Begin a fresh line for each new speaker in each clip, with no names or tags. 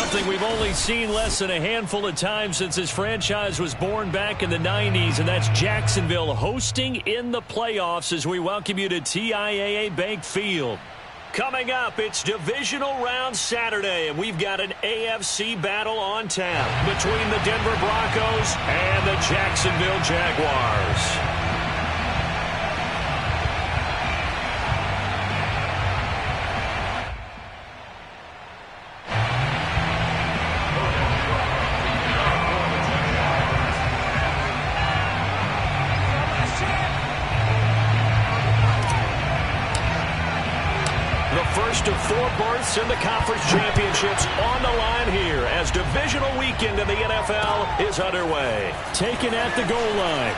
something we've only seen less than a handful of times since this franchise was born back in the 90s, and that's Jacksonville hosting in the playoffs as we welcome you to TIAA Bank Field. Coming up, it's divisional round Saturday, and we've got an AFC battle on tap between the Denver Broncos and the Jacksonville Jaguars. First of 4 berths in the conference championships on the line here as divisional weekend in the NFL is underway. Taken at the goal line.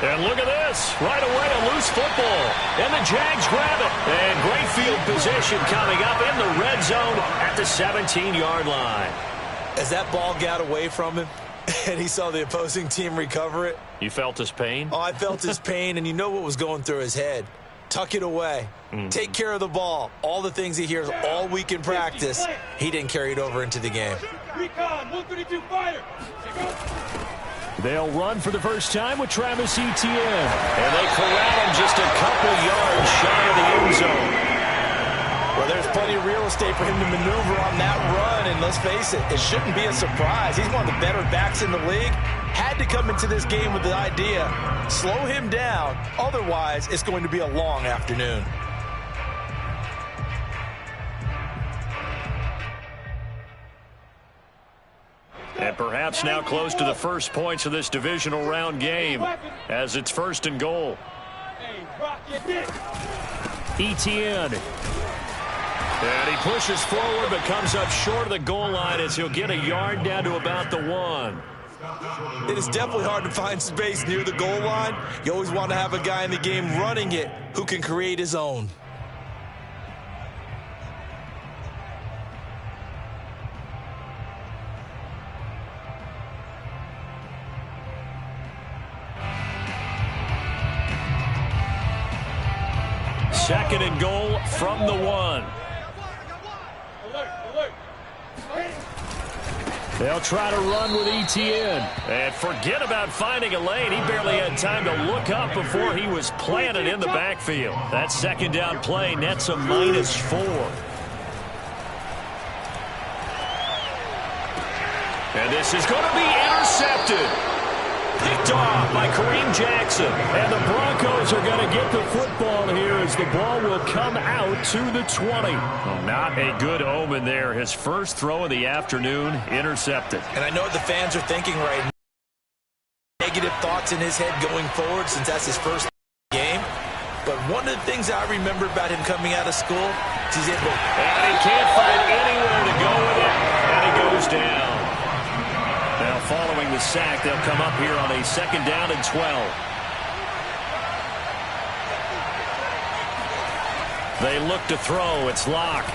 And look at this. Right away, a loose football. And the Jags grab it. And great field position coming up in the red zone at the 17-yard line.
As that ball got away from him and he saw the opposing team recover it.
You felt his pain?
Oh, I felt his pain, and you know what was going through his head. Tuck it away. Take care of the ball. All the things he hears all week in practice, he didn't carry it over into the game.
They'll run for the first time with Travis Etienne. And they corral him just a couple yards shy of the end zone.
Well, there's plenty of real estate for him to maneuver on that run, and let's face it, it shouldn't be a surprise. He's one of the better backs in the league. Had to come into this game with the idea, slow him down, otherwise it's going to be a long afternoon.
And perhaps now close to the first points of this divisional round game as it's 1st and goal. Etienne. And he pushes forward but comes up short of the goal line as he'll get a yard down to about the 1.
It is definitely hard to find space near the goal line. You always want to have a guy in the game running it who can create his own.
Second and goal from the 1. They'll try to run with Etienne. And forget about finding a lane. He barely had time to look up before he was planted in the backfield. That second down play nets a -4. And this is going to be intercepted. Picked off by Kareem Jackson. And the Broncos are going to get the football here as the ball will come out to the 20. Well, not a good omen there. His first throw of the afternoon intercepted.
And I know what the fans are thinking right now. Negative thoughts in his head going forward since that's his first game. But one of the things I remember about him coming out of school is he's able to...
And he can't find anywhere to go with it. And he goes down. Now following the sack, they'll come up here on a 2nd down and 12. They look to throw. It's Locke.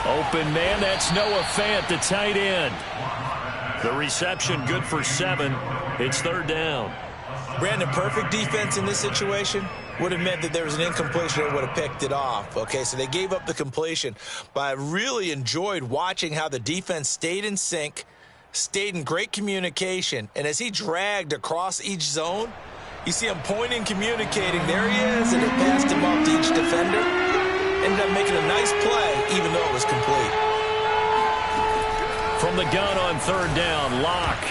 Open man, that's Noah Fant, the tight end. The reception good for 7. It's 3rd down.
Brandon, perfect defense in this situation would have meant that there was an incompletion that would have picked it off. Okay, so they gave up the completion. But I really enjoyed watching how the defense stayed in sync, stayed in great communication, and as he dragged across each zone, you see him pointing, communicating. There he is, and it passed him off to each defender. Ended up making a nice play, even though it was complete.
From the gun on 3rd down, Locke.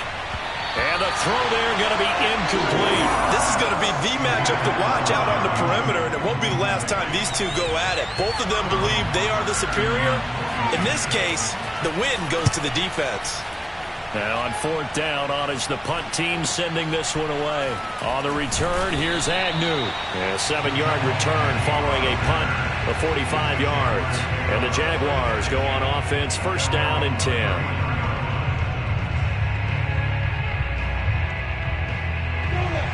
And the throw there going to be incomplete.
This is going to be the matchup to watch out on the perimeter, and it won't be the last time these two go at it. Both of them believe they are the superior. In this case, the win goes to the defense.
Now on 4th down, on is the punt team sending this one away. On the return, here's Agnew. A 7-yard return following a punt of 45 yards. And the Jaguars go on offense, 1st down and 10.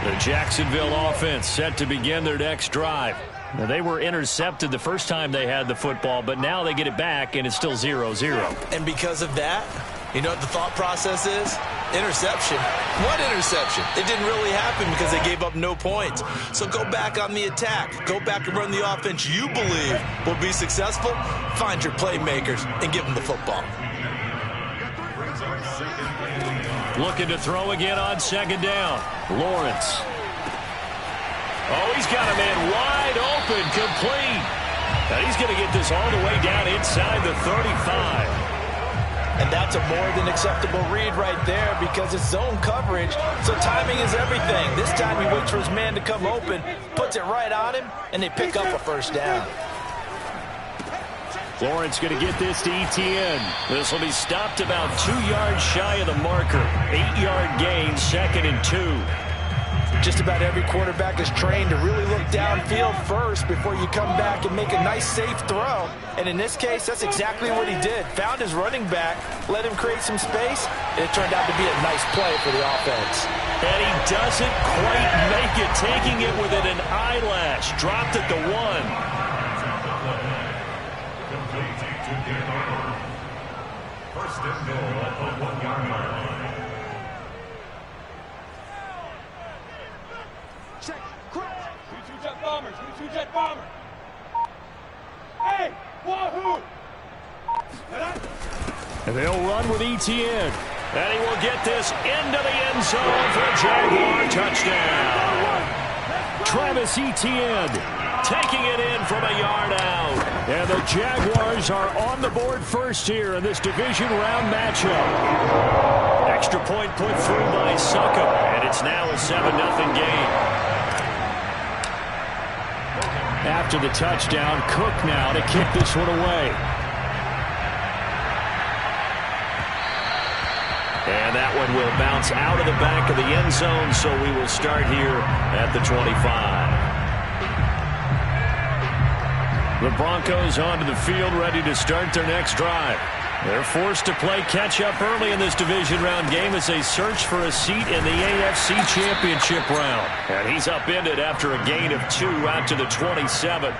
The Jacksonville offense set to begin their next drive. Now, they were intercepted the first time they had the football, but now they get it back, and it's still 0-0.
And because of that, you know what the thought process is? Interception. What interception? It didn't really happen because they gave up no points. So go back on the attack. Go back and run the offense you believe will be successful. Find your playmakers and give them the football.
Looking to throw again on second down. Lawrence. Oh, he's got a man wide open, complete. And he's going to get this all the way down inside the 35.
And that's a more than acceptable read right there because it's zone coverage, so timing is everything. This time he waits for his man to come open, puts it right on him, and they pick up a first down.
Lawrence going to get this to ETN. This will be stopped about 2 yards shy of the marker. 8-yard gain, 2nd and 2.
Just about every quarterback is trained to really look downfield first before you come back and make a nice, safe throw. And in this case, that's exactly what he did. Found his running back, let him create some space, and it turned out to be a nice play for the offense.
And he doesn't quite make it, taking it within an eyelash. Dropped at the 1.
First and goal at the 1-yard line.
Check, crouch. 2-2 jet bombers, 2-2 jet bomber. Hey, wahoo!
And they'll run with ETN. And he will get this into the end zone for a Jaguar touchdown. Travis Etienne taking it in from a yard out. And the Jaguars are on the board first here in this division round matchup. Extra point put through by Succop, and it's now a 7-0 game. After the touchdown, Cook now to kick this one away. And that one will bounce out of the back of the end zone, so we will start here at the 25. The Broncos onto the field, ready to start their next drive. They're forced to play catch-up early in this division round game as they search for a seat in the AFC Championship round. And he's upended after a gain of 2 out to the 27.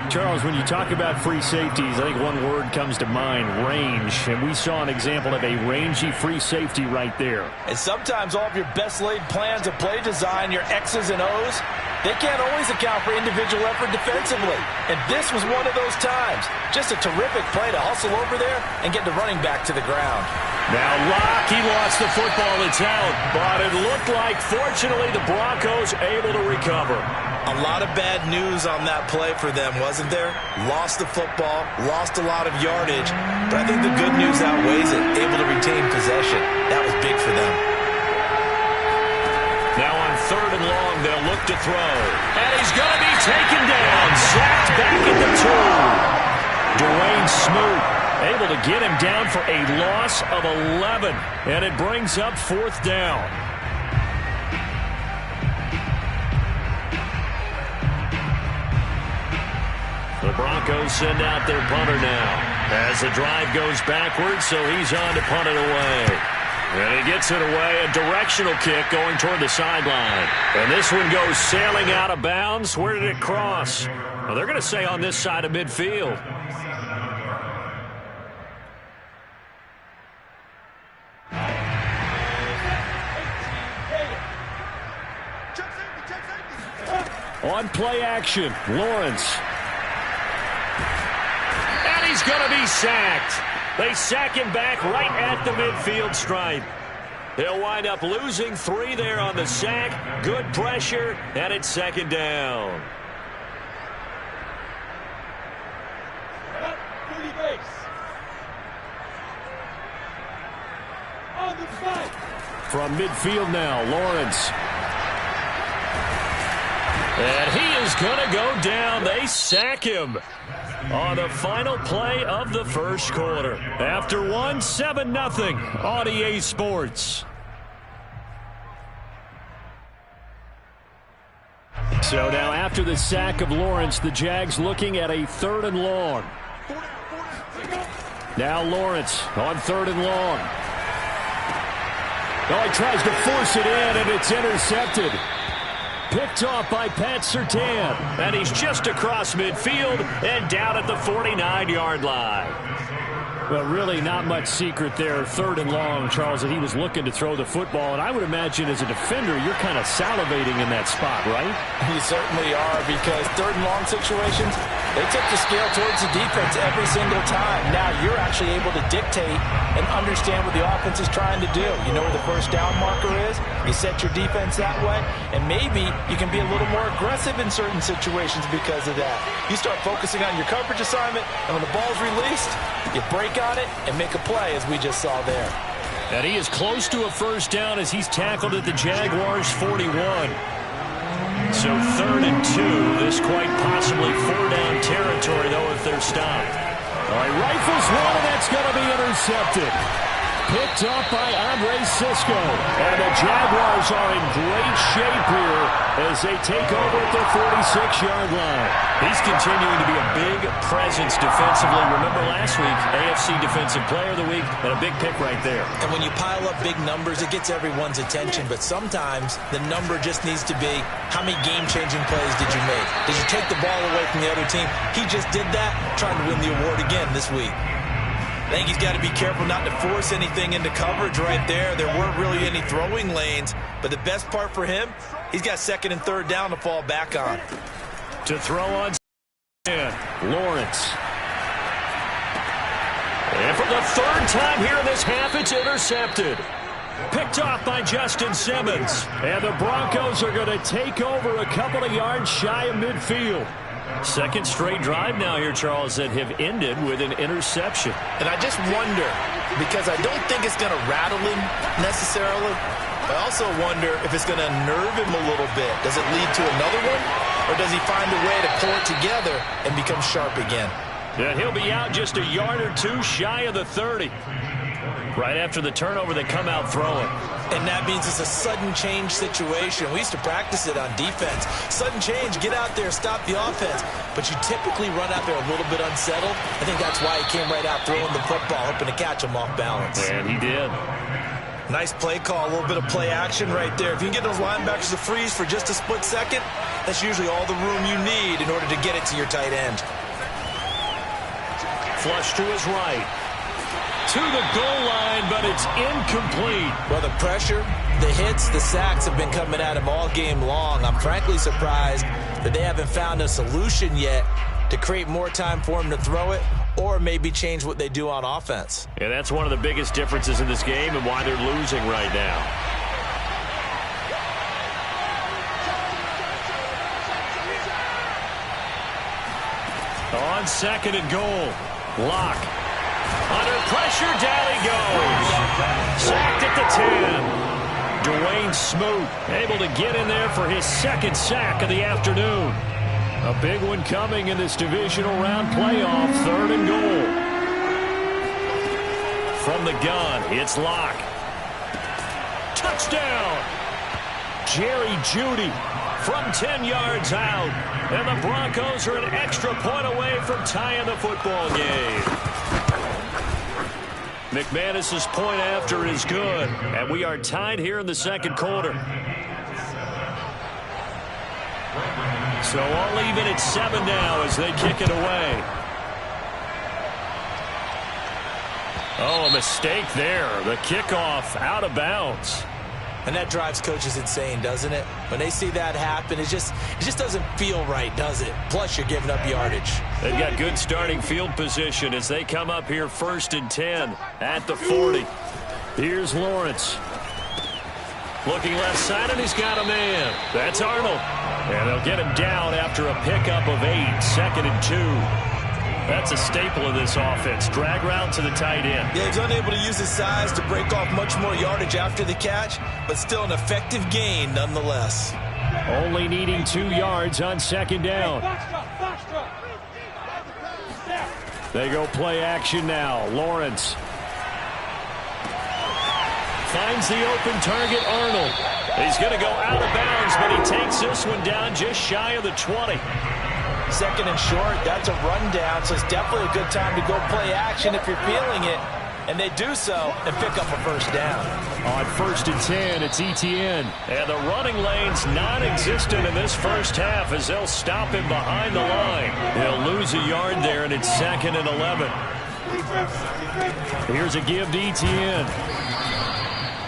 Charles, when you talk about free safeties, I think one word comes to mind, range. And we saw an example of a rangy free safety right there.
And sometimes all of your best laid plans of play design, your X's and O's, they can't always account for individual effort defensively. And this was one of those times. Just a terrific play to hustle over there and get the running back to the ground.
Now Locke, he lost the football. It's out. But it looked like, fortunately, the Broncos able to recover.
A lot of bad news on that play for them, wasn't there? Lost the football, lost a lot of yardage. But I think the good news outweighs it. Able to retain possession. That was big for them.
Now on 3rd and long, they'll look to throw. And he's going to be taken down. Sacked back at the 2. Dwayne Smoot able to get him down for a loss of 11. And it brings up 4th down. The Broncos send out their punter now as the drive goes backwards, so he's on to punt it away. And he gets it away, a directional kick going toward the sideline. And this one goes sailing out of bounds. Where did it cross? Well, they're going to say on this side of midfield. On play action, Lawrence. And he's going to be sacked. They sack him back right at the midfield stripe. He'll wind up losing 3 there on the sack. Good pressure, and it's 2nd down. From midfield now, Lawrence. And he is going to go down. They sack him on the final play of the first quarter. After 7-0 on EA Sports. So now after the sack of Lawrence, the Jags looking at a 3rd and long. Now Lawrence on 3rd and long. Oh, he tries to force it in, and it's intercepted. Picked off by Pat Surtain. And he's just across midfield and down at the 49-yard line. Well, really not much secret there. 3rd and long, Charles, that he was looking to throw the football. And I would imagine as a defender, you're kind of salivating in that spot, right?
You certainly are, because 3rd and long situations, they tip the scale towards the defense every single time. Now you're actually able to dictate and understand what the offense is trying to do. You know where the first down marker is. You set your defense that way, and maybe you can be a little more aggressive in certain situations because of that. You start focusing on your coverage assignment, and when the ball's released, you break on it and make a play, as we just saw there.
And he is close to a first down as he's tackled at the Jaguars' 41. So 3rd and 2. This quite possibly 4-down territory, though, if they're stopped. All right, rifles one, and that's going to be intercepted. Picked up by Andre Cisco. And the Jaguars are in great shape here as they take over at their 46-yard line. He's continuing to be a big presence defensively. Remember last week, AFC Defensive Player of the Week, and a big pick right there.
And when you pile up big numbers, it gets everyone's attention. But sometimes the number just needs to be, how many game-changing plays did you make? Did you take the ball away from the other team? He just did that, trying to win the award again this week. I think he's got to be careful not to force anything into coverage right there. There weren't really any throwing lanes, but the best part for him, he's got 2nd and 3rd down to fall back on.
To throw on Lawrence. And for the 3rd time here in this half, it's intercepted. Picked off by Justin Simmons. And the Broncos are going to take over a couple of yards shy of midfield. 2nd straight drive now here, Charles, that have ended with an interception.
And I just wonder, because I don't think it's going to rattle him necessarily. I also wonder if it's going to nerve him a little bit. Does it lead to another one? Or does he find a way to pull it together and become sharp again?
And he'll be out just a yard or two shy of the 30. Right after the turnover, they come out throwing.
And that means it's a sudden change situation. We used to practice it on defense. Sudden change, get out there, stop the offense. But you typically run out there a little bit unsettled. I think that's why he came right out throwing the football, hoping to catch him off balance.
And he did.
Nice play call, a little bit of play action right there. If you can get those linebackers to freeze for just a split second, that's usually all the room you need in order to get it to your tight end.
Flush to his right. To the goal line, but it's incomplete.
Well, the pressure, the hits, the sacks have been coming at him all game long. I'm frankly surprised that they haven't found a solution yet to create more time for him to throw it or maybe change what they do on offense.
And that's one of the biggest differences in this game and why they're losing right now. On 2nd and goal, Locke. Under pressure, down he goes. Sacked at the 10. Dwayne Smoot able to get in there for his 2nd sack of the afternoon. A big one coming in this divisional round playoff, 3rd and goal. From the gun, it's Locke. Touchdown! Jerry Jeudy from 10 yards out. And the Broncos are an extra point away from tying the football game. McManus's point after is good, and we are tied here in the 2nd quarter. So all even at 7 now as they kick it away. Oh, a mistake there. The kickoff out of bounds.
And that drives coaches insane, doesn't it? When they see that happen, it just doesn't feel right, does it? Plus, you're giving up yardage.
They've got good starting field position as they come up here 1st and 10 at the 40. Here's Lawrence. Looking left side, and he's got a man. That's Arnold. And they'll get him down after a pickup of 8, 2nd and 2. That's a staple of this offense. Drag route to the tight end.
Yeah, he's unable to use his size to break off much more yardage after the catch, but still an effective gain nonetheless.
Only needing 2 yards on 2nd down. They go play action now. Lawrence finds the open target, Arnold. He's going to go out of bounds, but he takes this one down just shy of the 20.
2nd and short, that's a rundown, so it's definitely a good time to go play action if you're feeling it. And they do so and pick up a first down.
On 1st and 10, it's ETN. And the running lane's non-existent in this first half as they'll stop him behind the line. He'll lose a yard there, and it's 2nd and 11. Here's a give to ETN.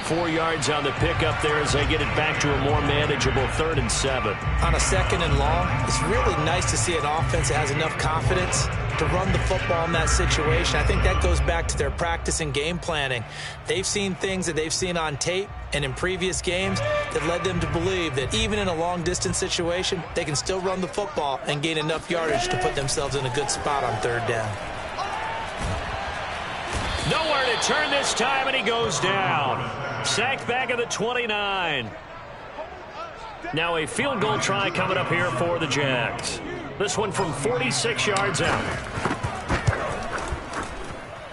4 yards on the pickup there as they get it back to a more manageable 3rd and 7.
On a 2nd and long, it's really nice to see an offense that has enough confidence to run the football in that situation. I think that goes back to their practice and game planning. They've seen things that they've seen on tape and in previous games that led them to believe that even in a long-distance situation, they can still run the football and gain enough yardage to put themselves in a good spot on 3rd down.
Nowhere to turn this time, and he goes down. Sacked back at the 29. Now a field goal try coming up here for the Jags. This one from 46 yards out.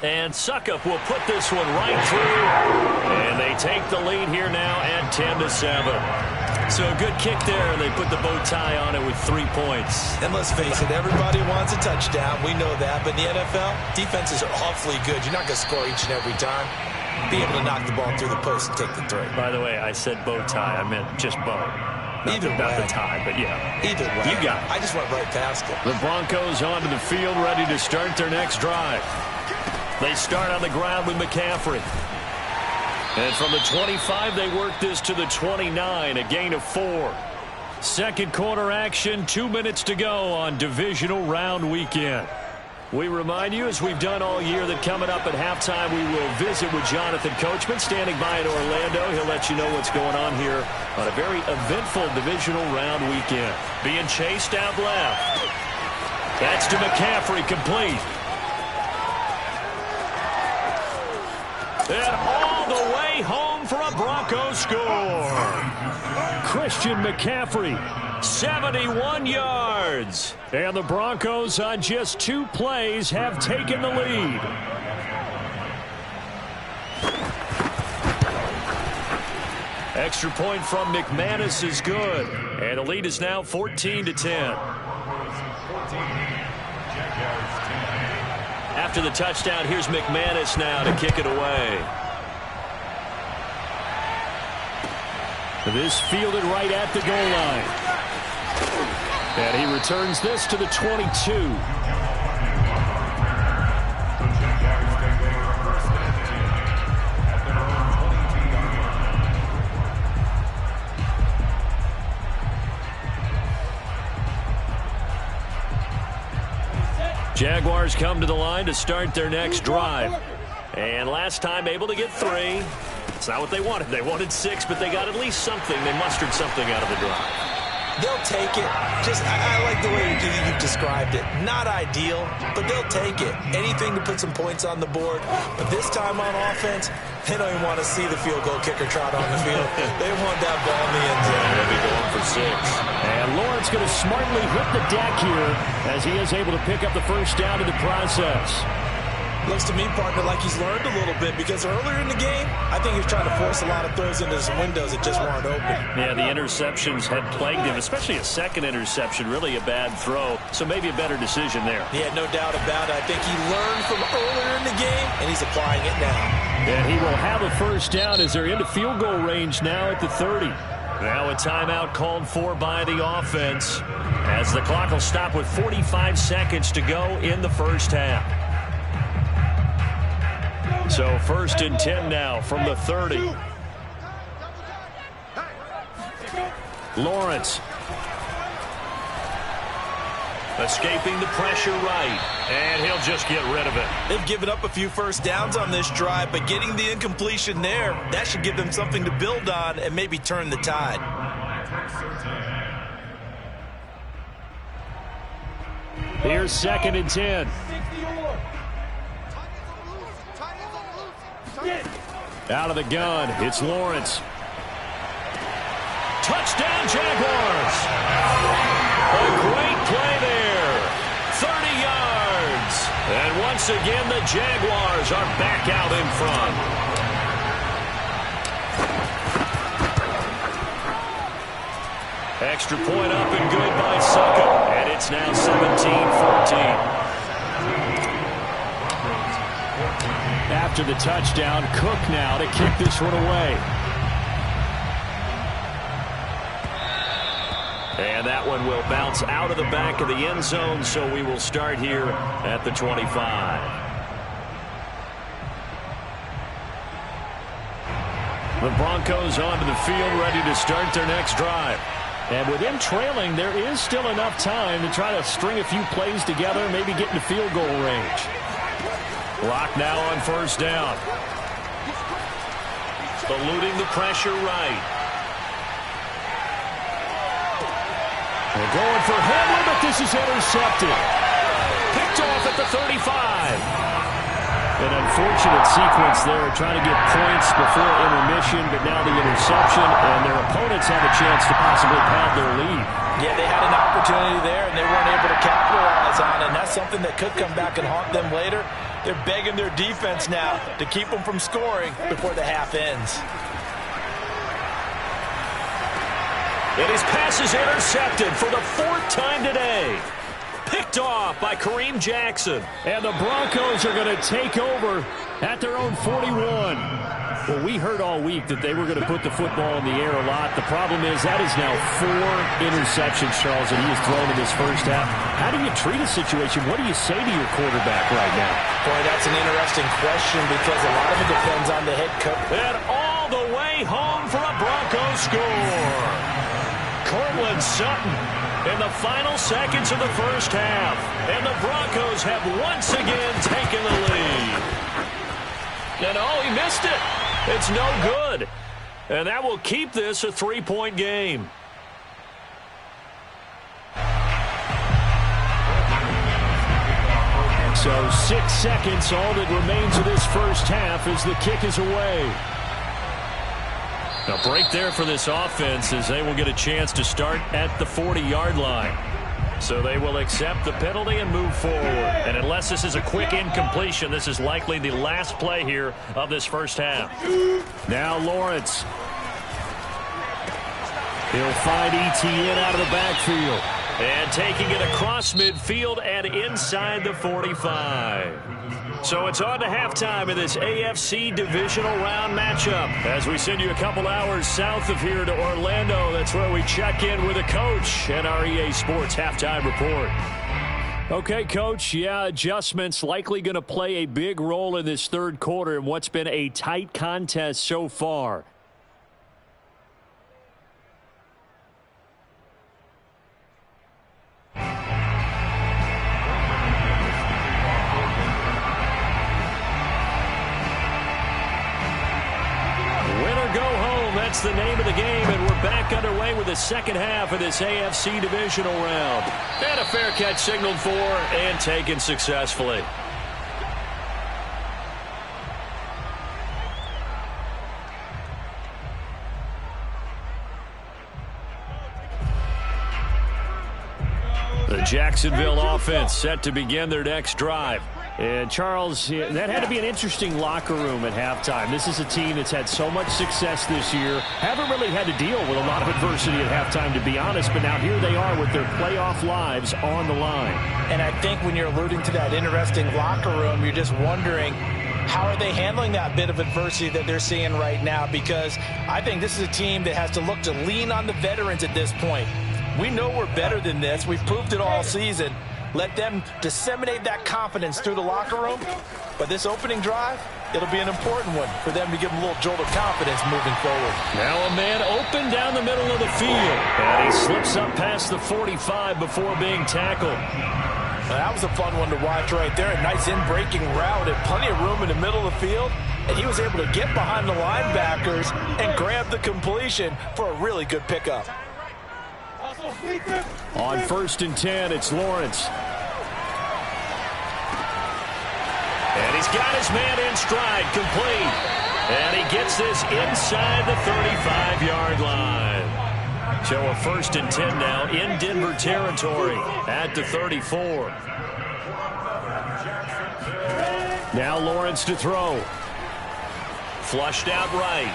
And Suckup will put this one right through. And they take the lead here now at 10-7. So a good kick there. They put the bow tie on it with 3 points.
And let's face it, everybody wants a touchdown. We know that. But in the NFL, defenses are awfully good. You're not going to score each and every time. Be able to knock the ball through the post and take the three.
By the way, I said bow tie. I meant just bow. Not the tie, but yeah.
Either way.
You got it.
I just went right past it.
The Broncos onto the field, ready to start their next drive. They start on the ground with McCaffrey. And from the 25, they work this to the 29, a gain of 4. Second quarter action, 2 minutes to go on divisional round weekend. We remind you, as we've done all year, that coming up at halftime, we will visit with Jonathan Coachman, standing by in Orlando. He'll let you know what's going on here on a very eventful divisional round weekend. Being chased out left. That's to McCaffrey, complete. And all the way home for a Broncos score. Christian McCaffrey, 71 yards. And the Broncos on just 2 plays have taken the lead. Extra point from McManus is good. And the lead is now 14-10. After the touchdown, here's McManus now to kick it away. This fielded right at the goal line. And he returns this to the 22. Jaguars come to the line to start their next drive. And last time able to get 3. It's not what they wanted. They wanted 6, but they got at least something. They mustered something out of the drive.
They'll take it. I like the way you've described it. Not ideal, but they'll take it. Anything to put some points on the board. But this time on offense, they don't even want to see the field goal kicker trot on the field. They want that ball in the end zone.
They'll be going for 6. And Lawrence going to smartly hit the deck here as he is able to pick up the first down in the process.
Looks to me, partner, like he's learned a little bit, because earlier in the game, I think he was trying to force a lot of throws into some windows that just weren't open.
Yeah, the interceptions had plagued him, especially a second interception, really a bad throw. So maybe a better decision there.
Yeah, no doubt about it. I think he learned from earlier in the game, and he's applying it now.
And he will have a first down as they're into field goal range now at the 30. Now a timeout called for by the offense as the clock will stop with 45 seconds to go in the first half. So 1st and 10 now from the 30. Lawrence. Escaping the pressure right. And he'll just get rid of it.
They've given up a few first downs on this drive, but getting the incompletion there, that should give them something to build on and maybe turn the tide.
Here's 2nd and 10. Out of the gun, it's Lawrence. Touchdown, Jaguars! A great play there. 30 yards. And once again, the Jaguars are back out in front. Extra point up and good by Suckup. And it's now 17-14. After the touchdown, Cook now to kick this one away. And that one will bounce out of the back of the end zone, so we will start here at the 25. The Broncos onto the field, ready to start their next drive. And with them trailing, there is still enough time to try to string a few plays together, maybe get into field goal range. Lock now on first down. Eluding the pressure right. They're going for Hamlin, but this is intercepted. Picked off at the 35. An unfortunate sequence there, trying to get points before intermission, but now the interception, and their opponents have a chance to possibly pad their lead.
Yeah, they had an opportunity there, and they weren't able to capitalize on it, and that's something that could come back and haunt them later. They're begging their defense now to keep them from scoring before the half ends.
And his pass is intercepted for the 4th time today. Picked off by Kareem Jackson. And the Broncos are going to take over at their own 41. Well, we heard all week that they were going to put the football in the air a lot. The problem is that is now 4 interceptions, Charles, that he has thrown in this first half. How do you treat a situation? What do you say to your quarterback right now?
Boy, that's an interesting question because a lot of it depends on the head coach.
And all the way home for a Broncos score. Cortland Sutton in the final seconds of the first half. And the Broncos have once again taken the lead. And oh, he missed it. It's no good. And that will keep this a 3-point game. So 6 seconds, all that remains of this first half as the kick is away. A break there for this offense as they will get a chance to start at the 40-yard line. So they will accept the penalty and move forward. And unless this is a quick incompletion, this is likely the last play here of this first half. Now Lawrence. He'll find Etienne out of the backfield. And taking it across midfield and inside the 45. So it's on to halftime in this AFC divisional round matchup. As we send you a couple hours south of here to Orlando, that's where we check in with a coach and our EA Sports halftime report. Okay, Coach, yeah, adjustments likely going to play a big role in this third quarter in what's been a tight contest so far. That's the name of the game, and we're back underway with the second half of this AFC divisional round. And a fair catch signaled for and taken successfully. The Jacksonville offense set to begin their next drive. And, Charles, that had to be an interesting locker room at halftime. This is a team that's had so much success this year. Haven't really had to deal with a lot of adversity at halftime, to be honest. But now here they are with their playoff lives on the line.
And I think when you're alluding to that interesting locker room, you're just wondering, how are they handling that bit of adversity that they're seeing right now? Because I think this is a team that has to look to lean on the veterans at this point. We know we're better than this. We've proved it all season. Let them disseminate that confidence through the locker room. But this opening drive, it'll be an important one for them to give them a little jolt of confidence moving forward.
Now a man open down the middle of the field. And he slips up past the 45 before being tackled.
Now, that was a fun one to watch right there. A nice in-breaking route and plenty of room in the middle of the field. And he was able to get behind the linebackers and grab the completion for a really good pickup.
On 1st and 10, it's Lawrence. And he's got his man in stride, complete. And he gets this inside the 35-yard line. So a 1st and 10 now in Denver territory at the 34. Now Lawrence to throw. Flushed out right.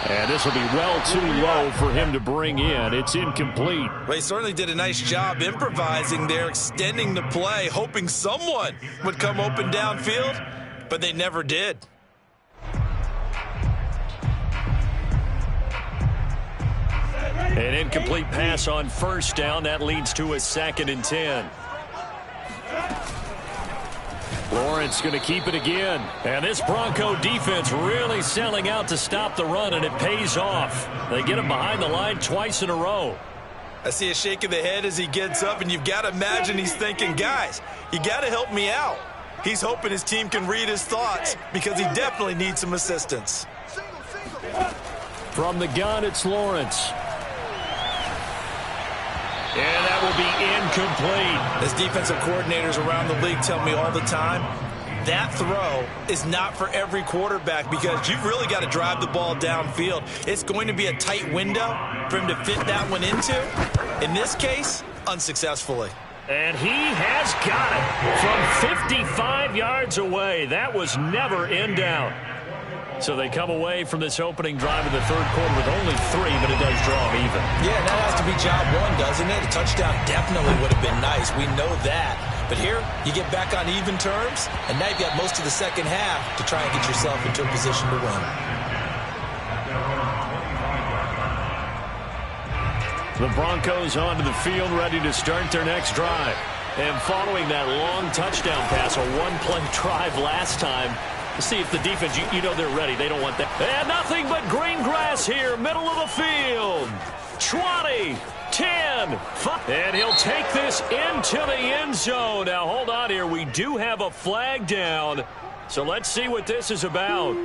And this will be well too low for him to bring in. It's incomplete.
Well, he certainly did a nice job improvising there, extending the play, hoping someone would come open downfield, but they never did.
An incomplete pass on 1st down. That leads to a 2nd and 10. Lawrence going to keep it again. And this Bronco defense really selling out to stop the run, and it pays off. They get him behind the line twice in a row.
I see a shake of the head as he gets up, and you've got to imagine he's thinking, guys, you got to help me out. He's hoping his team can read his thoughts because he definitely needs some assistance.
From the gun, it's Lawrence. And that will be incomplete.
As defensive coordinators around the league tell me all the time, that throw is not for every quarterback because you've really got to drive the ball downfield. It's going to be a tight window for him to fit that one into. In this case, unsuccessfully.
And he has got it from 55 yards away. That was never in doubt. So they come away from this opening drive in the third quarter with only 3, but it does draw them even.
Yeah, that has to be job one, doesn't it? A touchdown definitely would have been nice. We know that. But here, you get back on even terms, and now you've got most of the second half to try and get yourself into a position to win.
The Broncos onto the field, ready to start their next drive. And following that long touchdown pass, a one-play drive last time, to see if the defense, you know they're ready. They don't want that. And nothing but green grass here, middle of the field. 20, 10, 5. And he'll take this into the end zone. Now, hold on here. We do have a flag down. So let's see what this is about.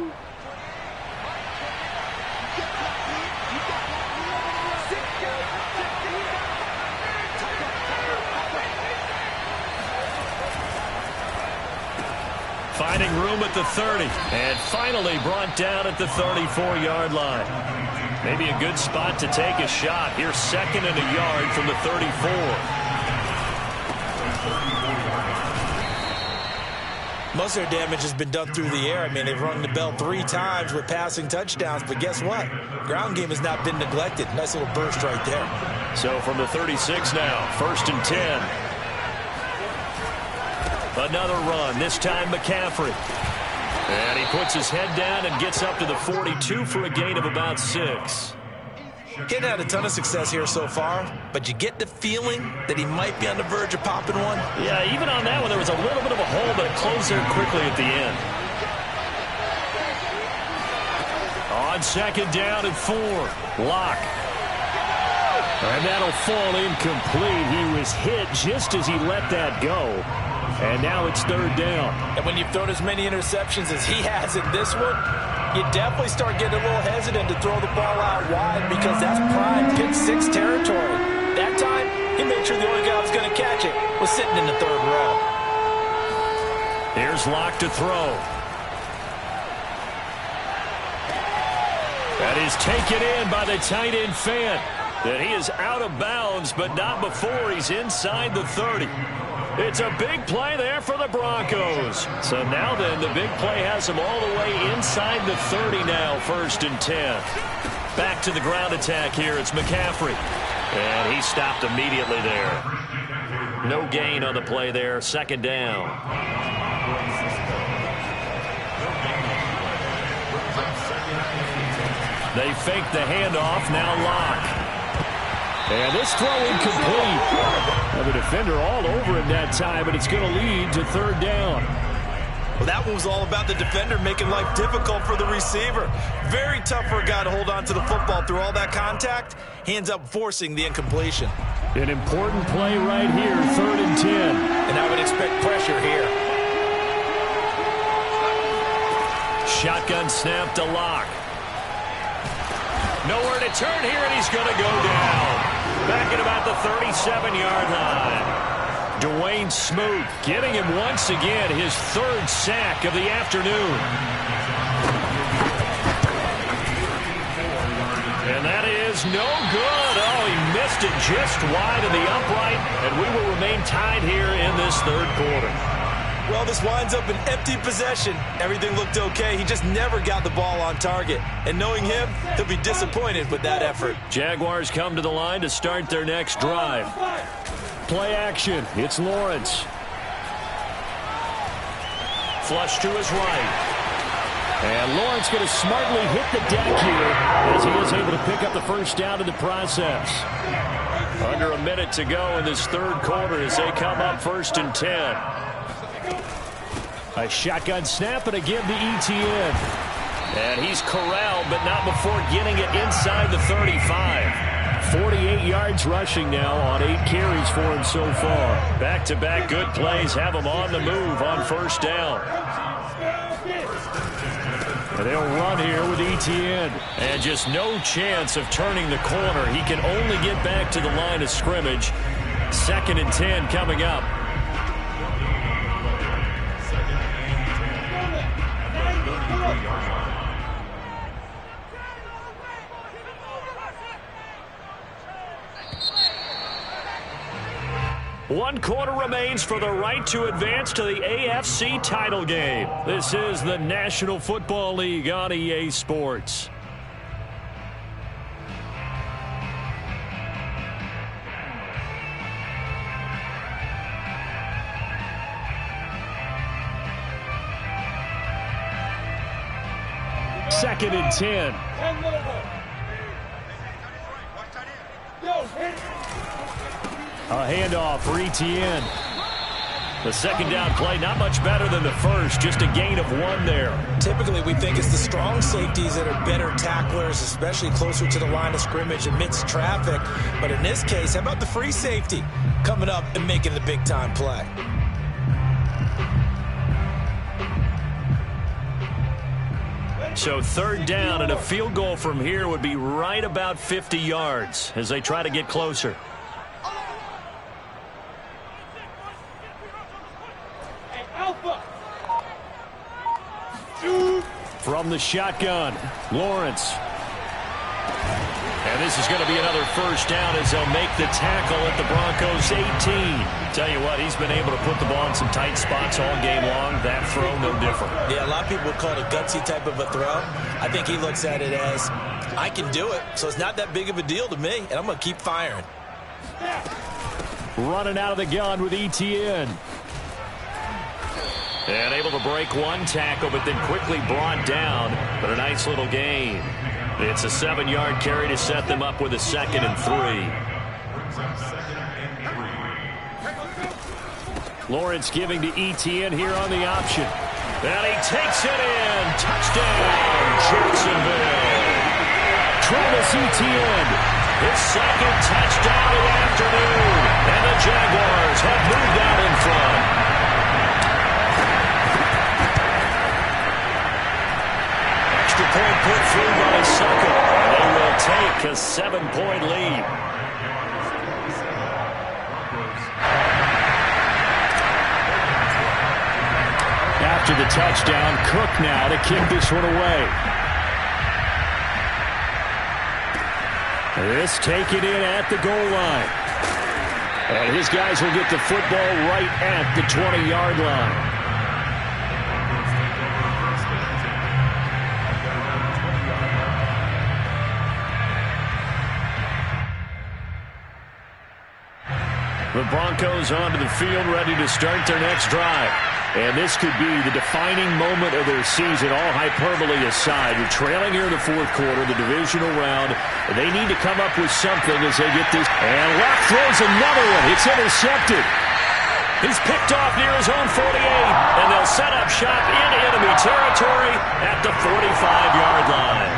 Finding room at the 30. And finally brought down at the 34-yard line. Maybe a good spot to take a shot. Here's second and a yard from the 34.
Most of their damage has been done through the air. I mean, they've rung the bell 3 times with passing touchdowns. But guess what? Ground game has not been neglected. Nice little burst right there.
So from the 36 now, 1st and 10. Another run, this time McCaffrey. And he puts his head down and gets up to the 42 for a gain of about 6.
Getting had a ton of success here so far, but you get the feeling that he might be on the verge of popping one.
Yeah, even on that one, there was a little bit of a hole, but it closed there quickly at the end. On second down and 4, Locke. And that'll fall incomplete. He was hit just as he let that go. And now it's 3rd down.
And when you've thrown as many interceptions as he has in this one, you definitely start getting a little hesitant to throw the ball out wide because that's prime pick 6 territory. That time, he made sure the only guy who was going to catch it was sitting in the 3rd row.
Here's Locke to throw. That is taken in by the tight end Fant. And he is out of bounds, but not before he's inside the 30. It's a big play there for the Broncos. So now then, the big play has him all the way inside the 30 now, 1st and 10. Back to the ground attack here. It's McCaffrey. And he stopped immediately there. No gain on the play there. 2nd down. They fake the handoff. Now Locke. And this throw incomplete. Now the defender all over him that time, but it's going to lead to 3rd down.
Well, that one was all about the defender making life difficult for the receiver. Very tough for a guy to hold on to the football through all that contact. He ends up forcing the incompletion.
An important play right here, 3rd and 10.
And I would expect pressure here.
Shotgun snap to Locke. Nowhere to turn here, and he's going to go down. Back at about the 37-yard line. Dwayne Smoot getting him once again his 3rd sack of the afternoon. And that is no good. Oh, he missed it just wide of the upright, and we will remain tied here in this 3rd quarter.
Well, this winds up an empty possession. Everything looked okay. He just never got the ball on target. And knowing him, he'll be disappointed with that effort.
Jaguars come to the line to start their next drive. Play action. It's Lawrence. Flush to his right. And Lawrence going to smartly hit the deck here as he is able to pick up the 1st down in the process. Under a minute to go in this 3rd quarter as they come up 1st and 10. A shotgun snap and a give to ETN. And he's corralled, but not before getting it inside the 35. 48 yards rushing now on 8 carries for him so far. Back-to-back good plays have him on the move on first down. And they'll run here with ETN. And just no chance of turning the corner. He can only get back to the line of scrimmage. 2nd and 10 coming up. One quarter remains for the right to advance to the AFC title game. This is the National Football League on EA Sports. Second and 10. A handoff for ETN. The second down play, not much better than the first, just a gain of 1 there.
Typically, we think it's the strong safeties that are better tacklers, especially closer to the line of scrimmage amidst traffic. But in this case, how about the free safety coming up and making the big-time play?
So 3rd down, and a field goal from here would be right about 50 yards as they try to get closer. From the shotgun, Lawrence. And this is going to be another first down as they'll make the tackle at the Broncos 18. Tell you what, he's been able to put the ball in some tight spots all game long. That throw, no different.
Yeah, a lot of people would call it a gutsy type of a throw. I think he looks at it as, I can do it, so it's not that big of a deal to me, and I'm going to keep firing.
Running out of the gun with ETN. And able to break one tackle, but then quickly brought down. But a nice little gain. It's a 7-yard carry to set them up with a 2nd and 3. Lawrence giving to ETN here on the option. And he takes it in. Touchdown, Jacksonville. Travis Etienne, his 2nd touchdown of the afternoon. And the Jaguars have moved out in front. Point put through by Sucker. They will take a 7-point lead. After the touchdown, Cook now to kick this one away. This taken in at the goal line. And his guys will get the football right at the 20-yard line. The Broncos onto the field, ready to start their next drive. And this could be the defining moment of their season, all hyperbole aside. You're trailing here in the 4th quarter, the divisional round. They need to come up with something as they get this. And Locke throws another one. It's intercepted. He's picked off near his own 48. And they'll set up shop in enemy territory at the 45-yard line.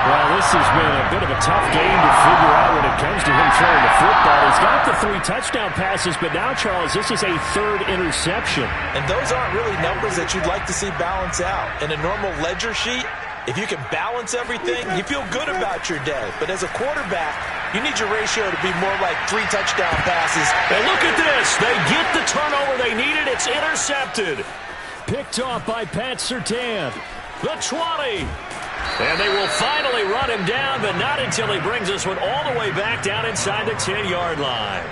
Well, this has been a bit of a tough game to figure out when it comes to him throwing the football. He's got the 3 touchdown passes, but now, Charles, this is a 3rd interception.
And those aren't really numbers that you'd like to see balance out. In a normal ledger sheet, if you can balance everything, you feel good about your day. But as a quarterback, you need your ratio to be more like 3 touchdown passes.
And look at this. They get the turnover they needed. It's intercepted. Picked off by Pat Surtain. The 20. And they will finally run him down, but not until he brings this one all the way back down inside the 10-yard line.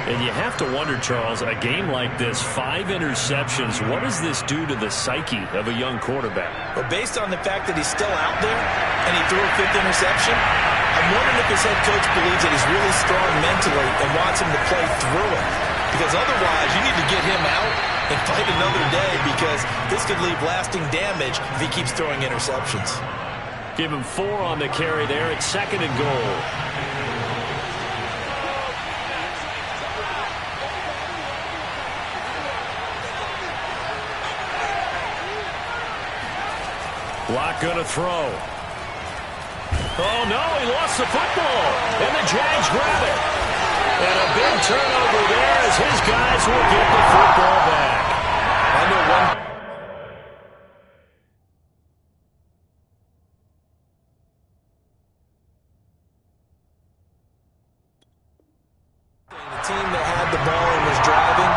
And you have to wonder, Charles, a game like this, 5 interceptions, what does this do to the psyche of a young quarterback?
Well, based on the fact that he's still out there and he threw a 5th interception, I'm wondering if his head coach believes that he's really strong mentally and wants him to play through it. Because otherwise, you need to get him out and fight another day, because this could leave lasting damage if he keeps throwing interceptions.
Give him 4 on the carry there. It's 2nd and goal. Block going to throw. Oh, no, he lost the football. And the Jags grab it. And a big turnover there as his guys will get the football back.
I know one. The team that had the ball and was driving,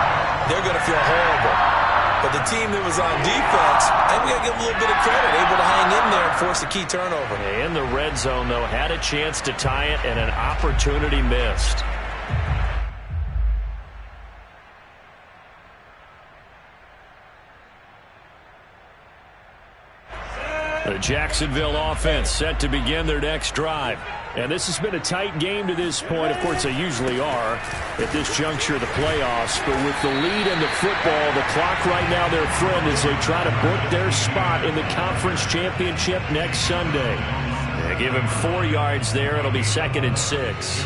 they're going to feel horrible. But the team that was on defense, and we got to give them a little bit of credit, able to hang in there and force a key turnover.
In the red zone, though, had a chance to tie it and an opportunity missed. The Jacksonville offense set to begin their next drive. And this has been a tight game to this point. Of course, they usually are at this juncture of the playoffs. But with the lead in the football, the clock right now their friend as they try to book their spot in the conference championship next Sunday. They give him 4 yards there. It'll be 2nd and 6.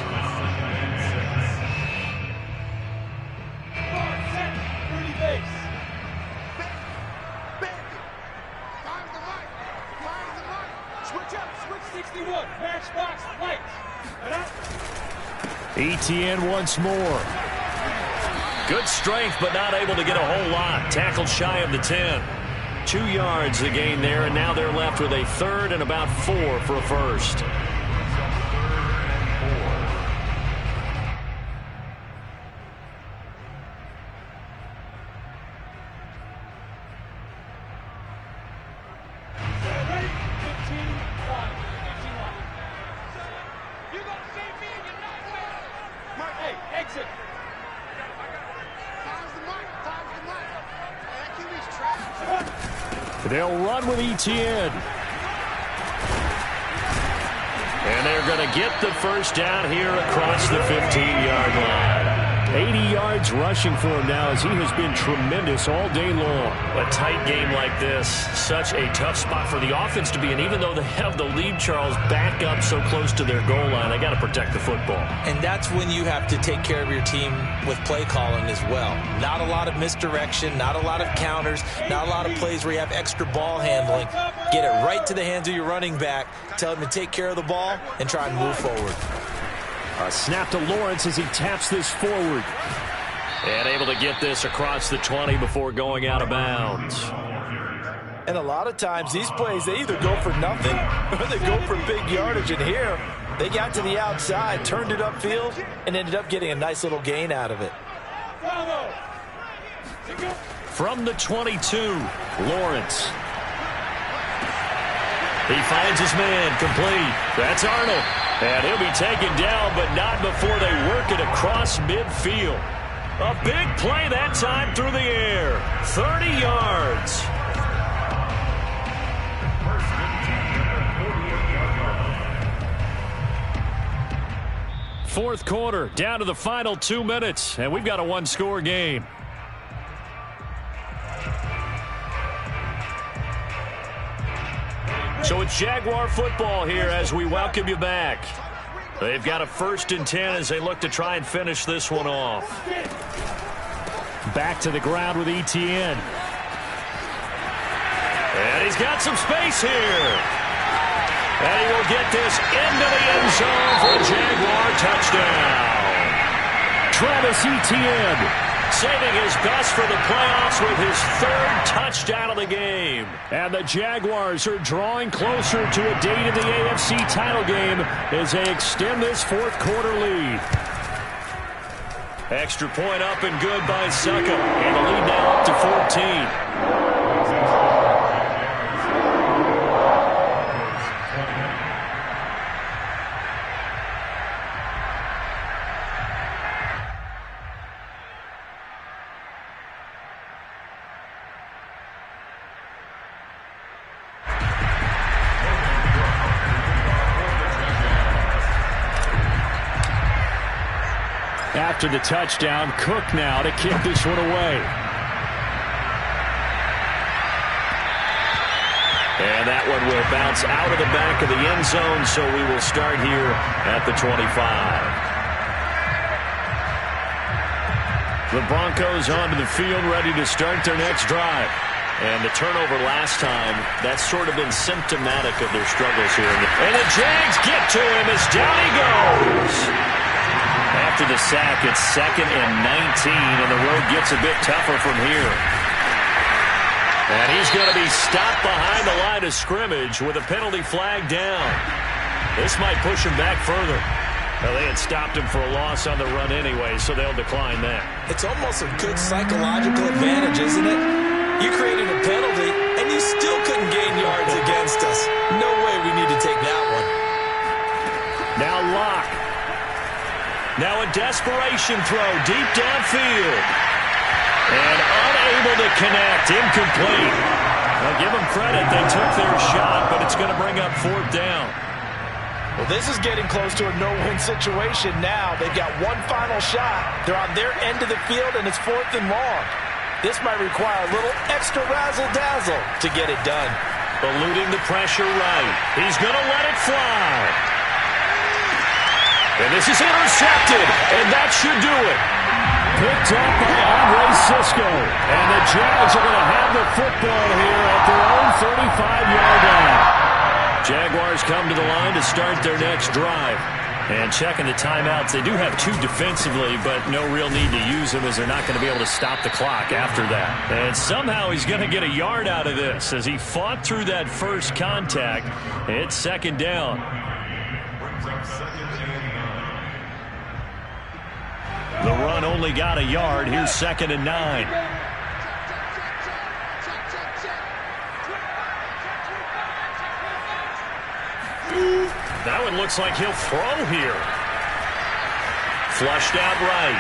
ETN once more. Good strength, but not able to get a whole lot. Tackled shy of the 10. 2 yards the gain there, and now they're left with a 3rd and about 4 for a first. They'll run with ETN. And they're going to get the first down here across the 15-yard line. 80 yards rushing for him now as he has been tremendous all day long. A tight game like this, such a tough spot for the offense to be in. Even though they have the lead, Charles, back up so close to their goal line, they got to protect the football. And that's when you have to take care of your team with play calling as well. Not a lot of misdirection, not a lot of counters, not a lot of plays where you have extra ball handling. Get it right to the hands of your running back, tell him to take care of the ball, and try and move forward. A snap to Lawrence as he taps this forward. And able to get this across the 20 before going out of bounds.
And a lot of times these plays, they either go for nothing or they go for big yardage. And here, they got to the outside, turned it upfield, and ended up getting a nice little gain out of it.
From the 22, Lawrence. He finds his man complete. That's Arnold. And he'll be taken down, but not before they work it across midfield. A big play that time through the air. 30 yards. Fourth quarter, down to the final 2 minutes, and we've got a one-score game. So it's Jaguar football here as we welcome you back. They've got a 1st and 10 as they look to try and finish this one off. Back to the ground with ETN. And he's got some space here. And he will get this into the end zone for a Jaguar touchdown. Travis Etienne saving his best for the playoffs with his 3rd touchdown of the game. And the Jaguars are drawing closer to a date in the AFC title game as they extend this 4th quarter lead. Extra point up and good by Suckup. And the lead now up to 14. After the touchdown, Cook now to kick this one away. And that one will bounce out of the back of the end zone, so we will start here at the 25. The Broncos onto the field, ready to start their next drive. And the turnover last time, that's sort of been symptomatic of their struggles here. And the Jags get to him as down he goes. After the sack, it's 2nd and 19, and the road gets a bit tougher from here. And he's going to be stopped behind the line of scrimmage with a penalty flag down. This might push him back further. Well, they had stopped him for a loss on the run anyway, so they'll decline that.
It's almost a good psychological advantage, isn't it? You created a penalty, and you still couldn't gain yards against us. No way we need to take that one.
Now Locke. Now a desperation throw deep downfield. And unable to connect. Incomplete. I'll give them credit. They took their shot, but it's going to bring up 4th down.
Well, this is getting close to a no-win situation now. They've got one final shot. They're on their end of the field, and it's 4th and long. This might require a little extra razzle-dazzle to get it done.
Eluding the pressure right. He's going to let it fly. And this is intercepted, and that should do it. Picked up by Andre Sisco. And the Jags are going to have the football here at their own 35-yard line. Jaguars come to the line to start their next drive. And checking the timeouts, they do have 2 defensively, but no real need to use them as they're not going to be able to stop the clock after that. And somehow he's going to get a yard out of this as he fought through that first contact. It's 2nd down. The run only got a yard. Here's 2nd and 9. That one looks like he'll throw here. Flushed out right.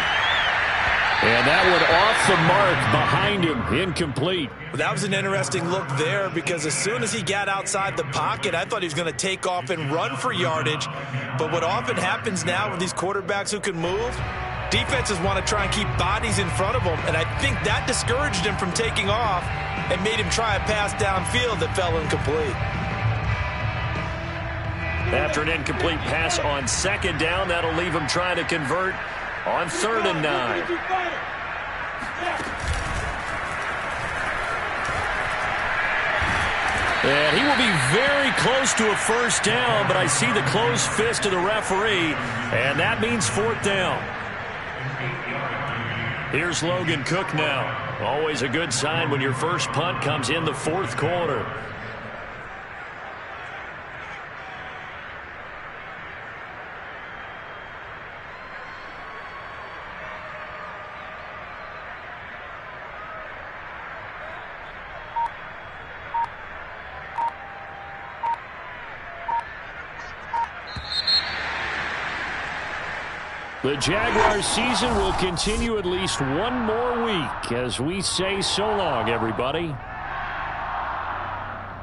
And that one off the mark behind him. Incomplete.
That was an interesting look there because as soon as he got outside the pocket, I thought he was going to take off and run for yardage. But what often happens now with these quarterbacks who can move, defenses want to try and keep bodies in front of them. And I think that discouraged him from taking off and made him try a pass downfield that fell incomplete.
After an incomplete pass on 2nd down, that'll leave him trying to convert on 3rd and 9. And he will be very close to a 1st down, but I see the closed fist of the referee, and that means 4th down. Here's Logan Cook now. Always a good sign when your first punt comes in the 4th quarter. The Jaguars season will continue at least one more week as we say so long, everybody.